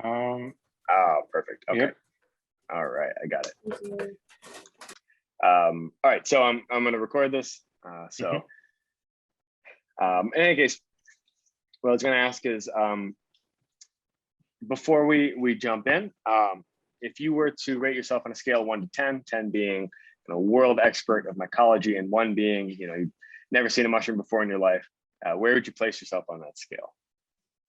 Oh, perfect. Okay. Yep. All right, I got it. All right, so I'm going to record this. In any case, what I was going to ask is, before we jump in, if you were to rate yourself on a scale of 1 to 10, 10 being a world expert of mycology and 1 being you've never seen a mushroom before in your life, where would you place yourself on that scale?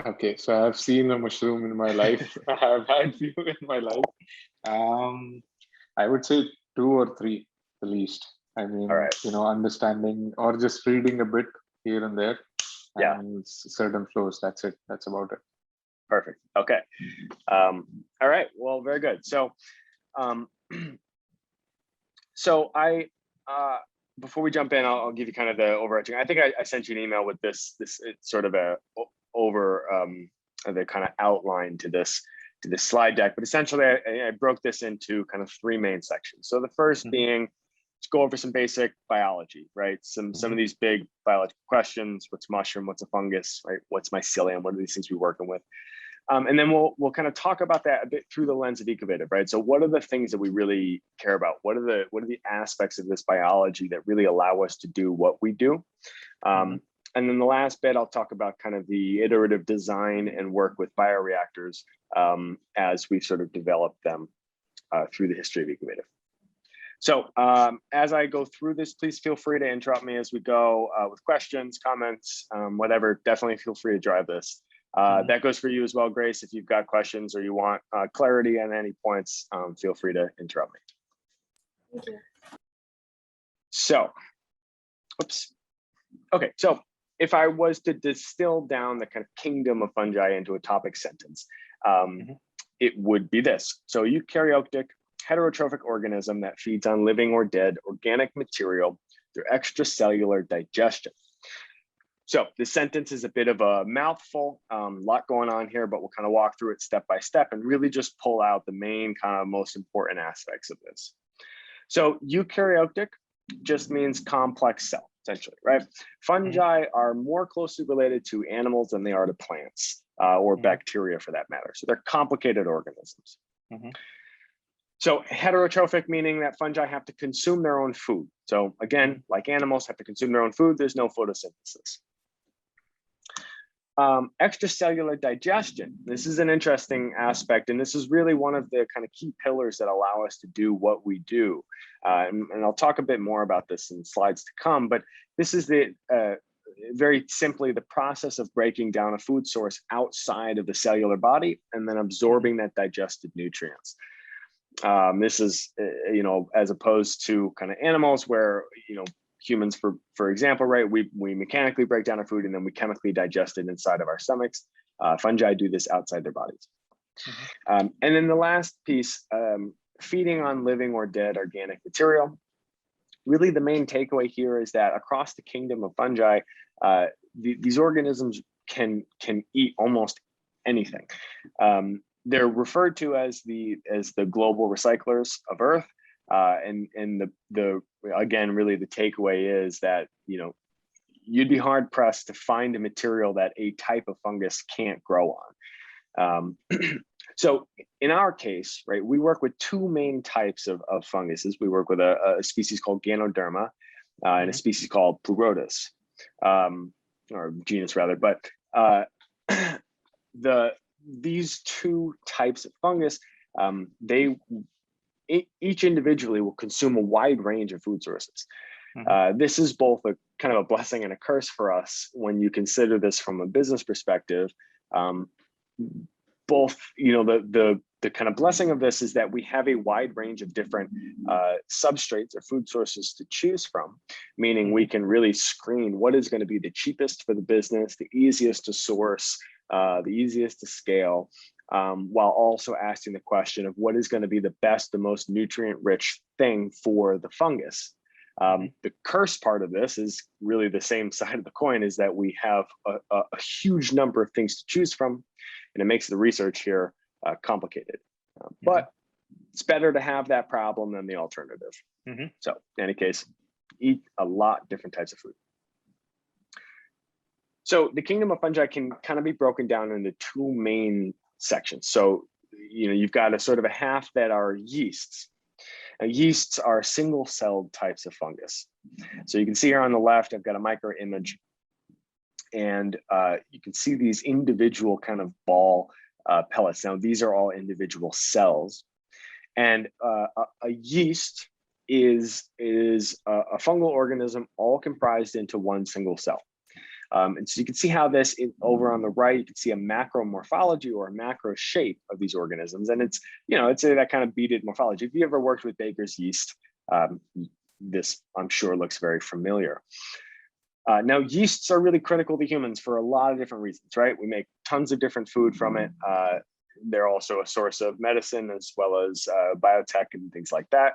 Okay, so I've seen a mushroom in my life. I've had few in my life. I would say 2 or 3 the least. I mean, All right. understanding or just reading a bit here and there. Yeah. And certain flows. That's it. That's about it. Perfect. Okay. All right. Well, very good. So, before we jump in, I'll give you kind of the overarching. I think I sent you an email with this sort of a the kind of outline to this slide deck. But essentially, I broke this into kind of 3 main sections. So the first being, let's go over some basic biology, right? Some of these big biological questions: what's a mushroom? What's a fungus? Right? What's mycelium? What are these things we're working with? And then we'll kind of talk about that a bit through the lens of Ecovative, right? So what are the things that we really care about? What are the aspects of this biology that really allow us to do what we do? And then the last bit, I'll talk about kind of the iterative design and work with bioreactors as we sort of develop them through the history of Ecovative. So as I go through this, please feel free to interrupt me as we go with questions, comments, whatever. Definitely feel free to drive this. That goes for you as well, Grace. If you've got questions or you want clarity on any points, feel free to interrupt me. Thank you. So, oops. Okay, so if I was to distill down the kind of kingdom of fungi into a topic sentence, it would be this. So, eukaryotic, heterotrophic organism that feeds on living or dead organic material through extracellular digestion. So this sentence is a bit of a mouthful, a lot going on here, but we'll kind of walk through it step by step and really just pull out the main kind of most important aspects of this. So eukaryotic just means complex cell, essentially, right? Fungi are more closely related to animals than they are to plants or bacteria for that matter. So they're complicated organisms. So heterotrophic, meaning that fungi have to consume their own food. So again, like animals have to consume their own food, there's no photosynthesis. Extracellular digestion. This is an interesting aspect, and this is really one of the kind of key pillars that allow us to do what we do. And I'll talk a bit more about this in slides to come, but this is the very simply the process of breaking down a food source outside of the cellular body and then absorbing that digested nutrients. This is, as opposed to kind of animals where, humans, for example, right, we mechanically break down our food and then we chemically digest it inside of our stomachs. Fungi do this outside their bodies. And then the last piece, feeding on living or dead organic material. Really the main takeaway here is that across the kingdom of fungi, these organisms can eat almost anything. They're referred to as the global recyclers of Earth. And the again, really the takeaway is that, you'd be hard pressed to find a material that a type of fungus can't grow on. So in our case, right, we work with 2 main types of funguses. We work with a species called Ganoderma and a species called Pleurotus, or genus rather. But these 2 types of fungus, each individually will consume a wide range of food sources. This is both a kind of a blessing and a curse for us when you consider this from a business perspective. Both, the kind of blessing of this is that we have a wide range of different substrates or food sources to choose from, meaning we can really screen what is going to be the cheapest for the business, the easiest to source, the easiest to scale, while also asking the question of what is going to be the best, the most nutrient-rich thing for the fungus. The curse part of this is really the same side of the coin, is that we have a huge number of things to choose from, and it makes the research here complicated. But it's better to have that problem than the alternative. So in any case, eat a lot different types of food. So the kingdom of fungi can kind of be broken down into 2 main section. So, you've got a sort of a half that are yeasts. Now, yeasts are single-celled types of fungus. So you can see here on the left, I've got a micro image, and you can see these individual kind of ball pellets. Now, these are all individual cells, and a yeast is a fungal organism all comprised into one single cell. And so you can see how this over on the right, you can see a macro morphology or a macro shape of these organisms. And it's that kind of beaded morphology. If you ever worked with baker's yeast, this I'm sure looks very familiar. Now, yeasts are really critical to humans for a lot of different reasons, right? We make tons of different food from it. They're also a source of medicine as well as biotech and things like that.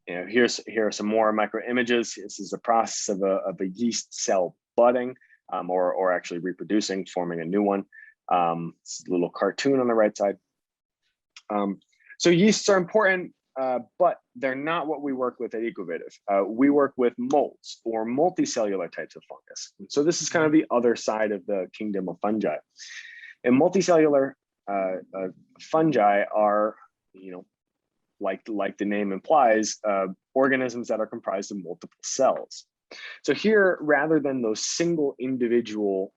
Here are some more micro images. This is a process of a yeast cell budding, or actually reproducing, forming a new one. It's a little cartoon on the right side. So yeasts are important, but they're not what we work with at Ecovative. We work with molds or multicellular types of fungus. And so this is kind of the other side of the kingdom of fungi. And multicellular fungi are, like the name implies, organisms that are comprised of multiple cells. So here, rather than those single individual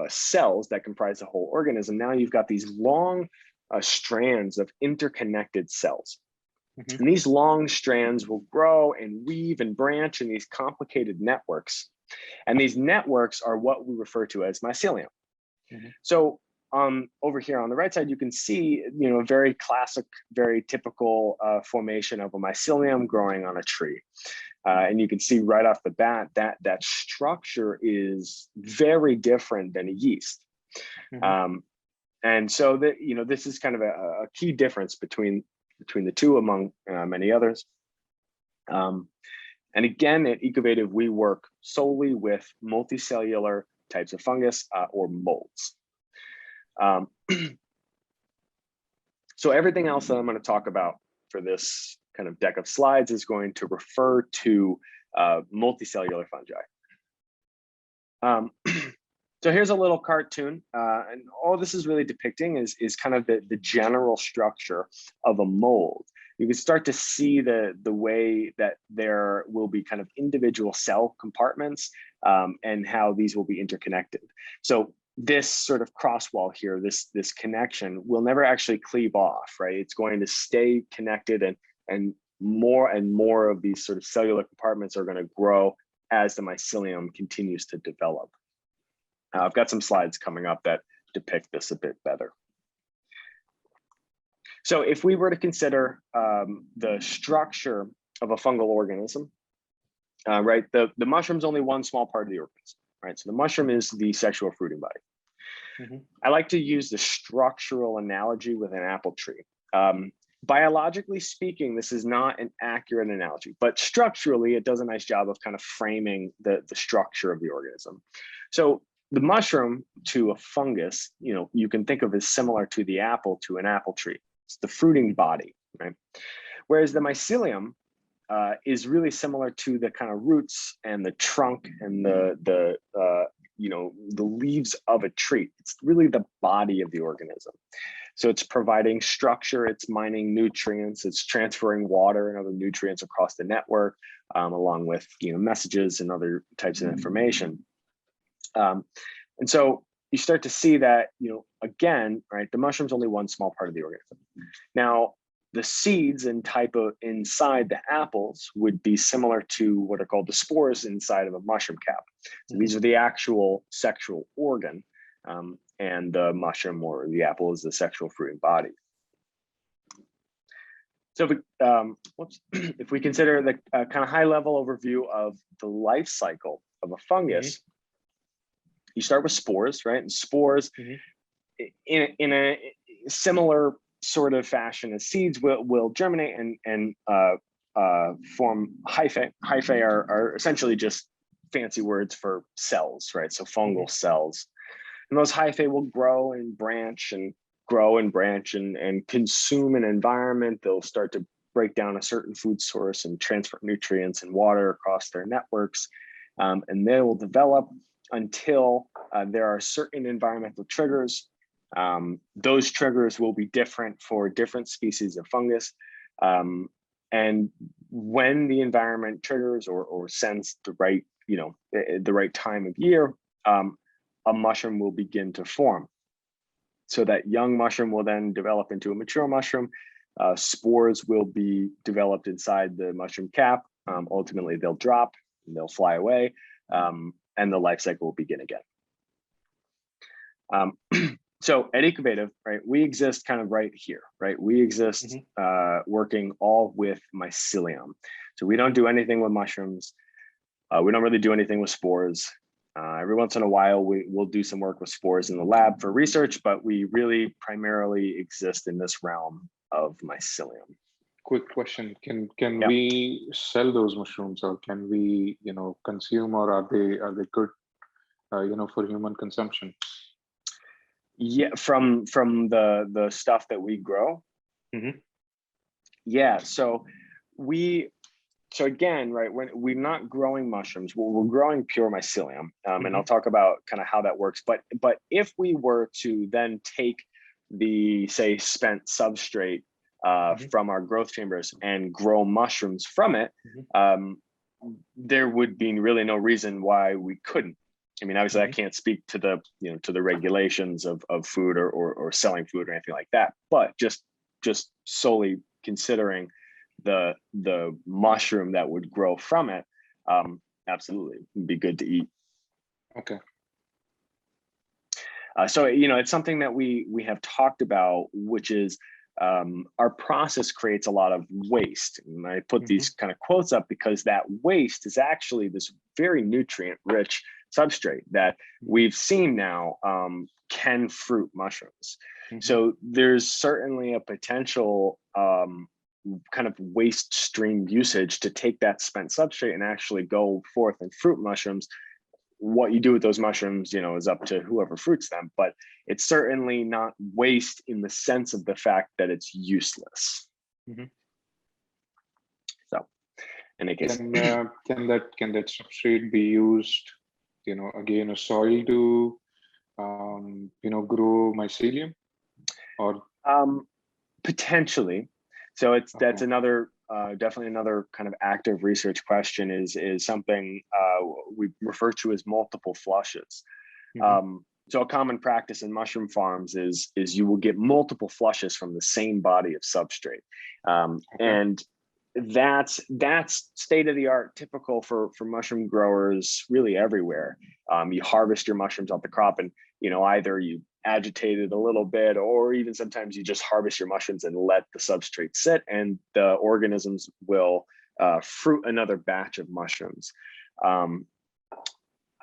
cells that comprise the whole organism, now you've got these long strands of interconnected cells. Mm-hmm. And these long strands will grow and weave and branch in these complicated networks. And these networks are what we refer to as mycelium. Mm-hmm. So over here on the right side, you can see, a very classic, very typical formation of a mycelium growing on a tree. And you can see right off the bat that structure is very different than a yeast. Mm-hmm. And so this is kind of a key difference between the two, among many others. And again, at Ecovative, we work solely with multicellular types of fungus or molds. So everything else that I'm going to talk about for this kind of deck of slides is going to refer to multicellular fungi. So here's a little cartoon, and all this is really depicting is kind of the general structure of a mold. You can start to see the way that there will be kind of individual cell compartments and how these will be interconnected. So this sort of cross wall here, this connection will never actually cleave off, right? It's going to stay connected, and more of these sort of cellular compartments are going to grow as the mycelium continues to develop. I've got some slides coming up that depict this a bit better. So if we were to consider the structure of a fungal organism, right, the mushroom's only one small part of the organism. Right, so the mushroom is the sexual fruiting body. Mm-hmm. I like to use the structural analogy with an apple tree. Biologically speaking, this is not an accurate analogy, but structurally, it does a nice job of kind of framing the structure of the organism. So the mushroom to a fungus, you can think of as similar to the apple to an apple tree. It's the fruiting body, right? Whereas the mycelium is really similar to the kind of roots and the trunk and the leaves of a tree. It's really the body of the organism. So it's providing structure, it's mining nutrients, it's transferring water and other nutrients across the network, along with messages and other types of information. And so you start to see that, again, right, the mushroom's only one small part of the organism. Now, the seeds and type of inside the apples would be similar to what are called the spores inside of a mushroom cap. So these are the actual sexual organ, and the mushroom or the apple is the sexual fruiting body. So if we consider the kind of high level overview of the life cycle of a fungus, you start with spores, right? And spores in a similar sort of fashion as seeds will germinate and form hyphae. Hyphae are essentially just fancy words for cells, right? So fungal cells. And those hyphae will grow and branch and consume an environment. They'll start to break down a certain food source and transfer nutrients and water across their networks. And they will develop until there are certain environmental triggers Those triggers will be different for different species of fungus. And when the environment triggers or sends the right, the right time of year, a mushroom will begin to form. So that young mushroom will then develop into a mature mushroom. Spores will be developed inside the mushroom cap. Ultimately, they'll drop, and they'll fly away, and the life cycle will begin again. So at Ecovative, right, we exist kind of right here, right? We exist working all with mycelium. So we don't do anything with mushrooms. We don't really do anything with spores. Every once in a while, we'll do some work with spores in the lab for research, but we really primarily exist in this realm of mycelium. Quick question: Can we sell those mushrooms, or can we, consume, or are they good, for human consumption? Yeah, from the stuff that we grow. Yeah, so again, right, when we're not growing mushrooms, we're growing pure mycelium, and I'll talk about kind of how that works. But if we were to then take the, say, spent substrate from our growth chambers and grow mushrooms from it, there would be really no reason why we couldn't. I mean, obviously, I can't speak to the to the regulations of food or selling food or anything like that. But just solely considering the mushroom that would grow from it, absolutely, it'd be good to eat. Okay. So it's something that we have talked about, which is our process creates a lot of waste. And I put these kind of quotes up because that waste is actually this very nutrient-rich substrate that we've seen now can fruit mushrooms. So there's certainly a potential kind of waste stream usage to take that spent substrate and actually go forth and fruit mushrooms. What you do with those mushrooms, is up to whoever fruits them, but it's certainly not waste in the sense of the fact that it's useless. So, in any case, can that substrate be used, again, a soil to, grow mycelium, or potentially. So that's another. Definitely another kind of active research question is something we refer to as multiple flushes. So a common practice in mushroom farms is you will get multiple flushes from the same body of substrate, and that's state of the art, typical for mushroom growers really everywhere. You harvest your mushrooms off the crop, and either you agitate it a little bit, or even sometimes you just harvest your mushrooms and let the substrate sit, and the organisms will fruit another batch of mushrooms.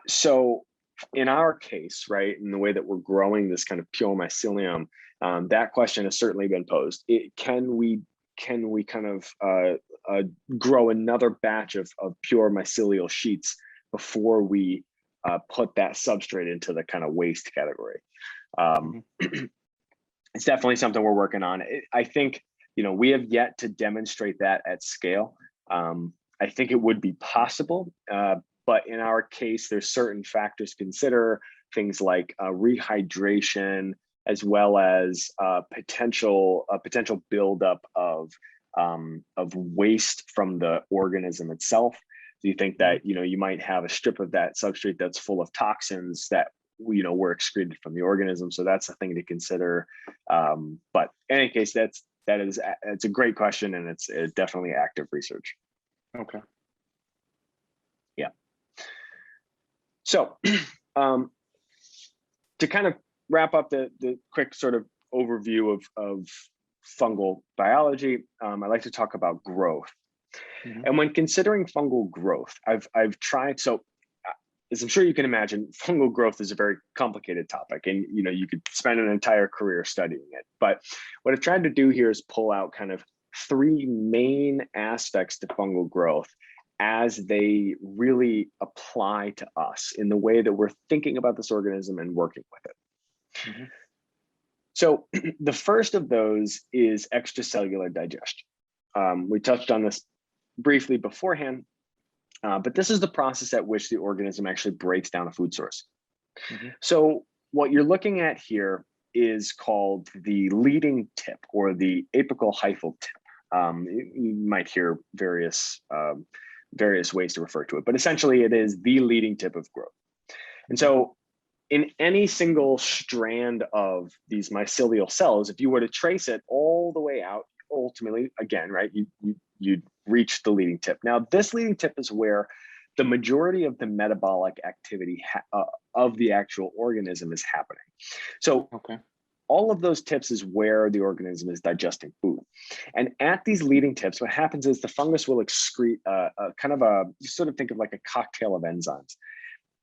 So in our case, right, in the way that we're growing this kind of pure mycelium, that question has certainly been posed. Can we kind of grow another batch of pure mycelial sheets before we put that substrate into the kind of waste category? It's definitely something we're working on. I think, we have yet to demonstrate that at scale. I think it would be possible, but in our case, there's certain factors to consider, things like rehydration, as well as potential buildup of waste from the organism itself. So you think that you might have a strip of that substrate that's full of toxins that were excreted from the organism. So that's a thing to consider. But in any case, it's a great question, and it's definitely active research. Okay. Yeah. So to kind of wrap up the quick sort of overview of fungal biology, I like to talk about growth. And when considering fungal growth, I've tried, so as I'm sure you can imagine, fungal growth is a very complicated topic, and you could spend an entire career studying it. But what I've tried to do here is pull out kind of three main aspects to fungal growth as they really apply to us in the way that we're thinking about this organism and working with it. So the first of those is extracellular digestion. We touched on this briefly beforehand, but this is the process at which the organism actually breaks down a food source. So what you're looking at here is called the leading tip or the apical hyphal tip. You might hear various ways to refer to it, but essentially it is the leading tip of growth. And so in any single strand of these mycelial cells, if you were to trace it all the way out, ultimately, again, right, you'd reach the leading tip. Now, this leading tip is where the majority of the metabolic activity of the actual organism is happening. So all of those tips is where the organism is digesting food. And at these leading tips, what happens is the fungus will excrete you sort of think of like a cocktail of enzymes.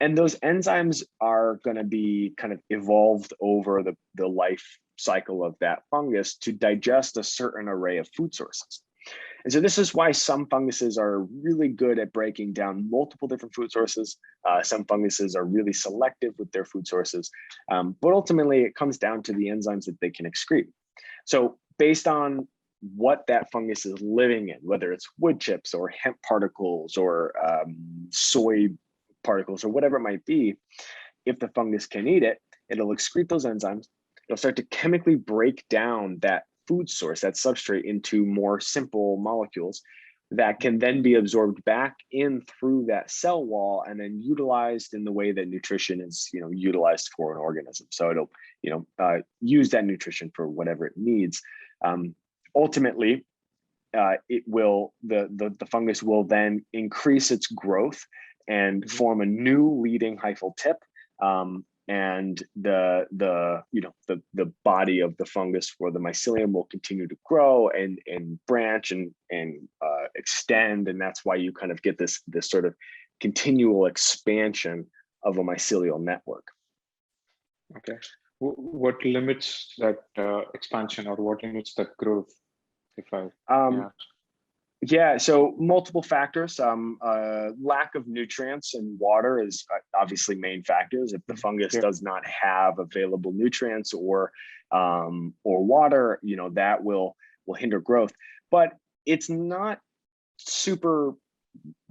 And those enzymes are going to be kind of evolved over the life cycle of that fungus to digest a certain array of food sources. And so this is why some funguses are really good at breaking down multiple different food sources. Some funguses are really selective with their food sources. But ultimately, it comes down to the enzymes that they can excrete. So based on what that fungus is living in, whether it's wood chips or hemp particles or soy particles or whatever it might be, if the fungus can eat it, it'll excrete those enzymes. It'll start to chemically break down that food source, that substrate, into more simple molecules that can then be absorbed back in through that cell wall and then utilized in the way that nutrition is, utilized for an organism. So it'll, use that nutrition for whatever it needs. Ultimately, the fungus will then increase its growth and form a new leading hyphal tip, and the body of the fungus for the mycelium will continue to grow and branch and extend, and that's why you kind of get this sort of continual expansion of a mycelial network. Okay, what limits that expansion, or what limits that growth? Yeah, so multiple factors. Lack of nutrients and water is obviously main factors. If the fungus does not have available nutrients or water, that will hinder growth. But it's not super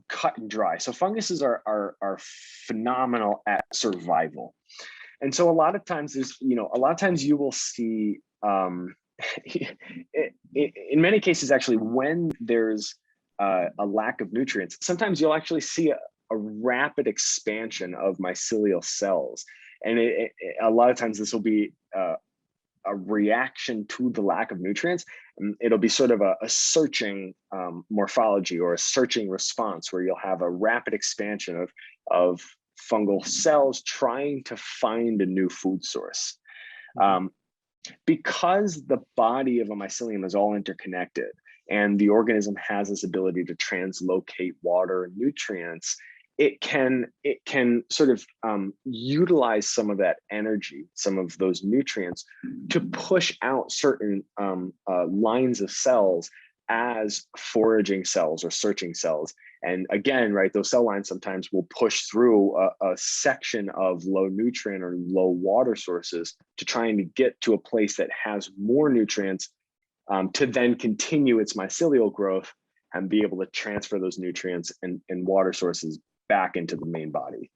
cut and dry. So funguses are phenomenal at survival, and so a lot of times you will see. In many cases, actually, when there's a lack of nutrients, sometimes you'll actually see a rapid expansion of mycelial cells. And a lot of times this will be a reaction to the lack of nutrients. And it'll be sort of a searching morphology or a searching response where you'll have a rapid expansion of fungal cells trying to find a new food source. Because the body of a mycelium is all interconnected and the organism has this ability to translocate water and nutrients, it can sort of utilize some of that energy, some of those nutrients, to push out certain lines of cells as foraging cells or searching cells. And again, right, those cell lines sometimes will push through a section of low nutrient or low water sources to trying to get to a place that has more nutrients, to then continue its mycelial growth and be able to transfer those nutrients and water sources back into the main body.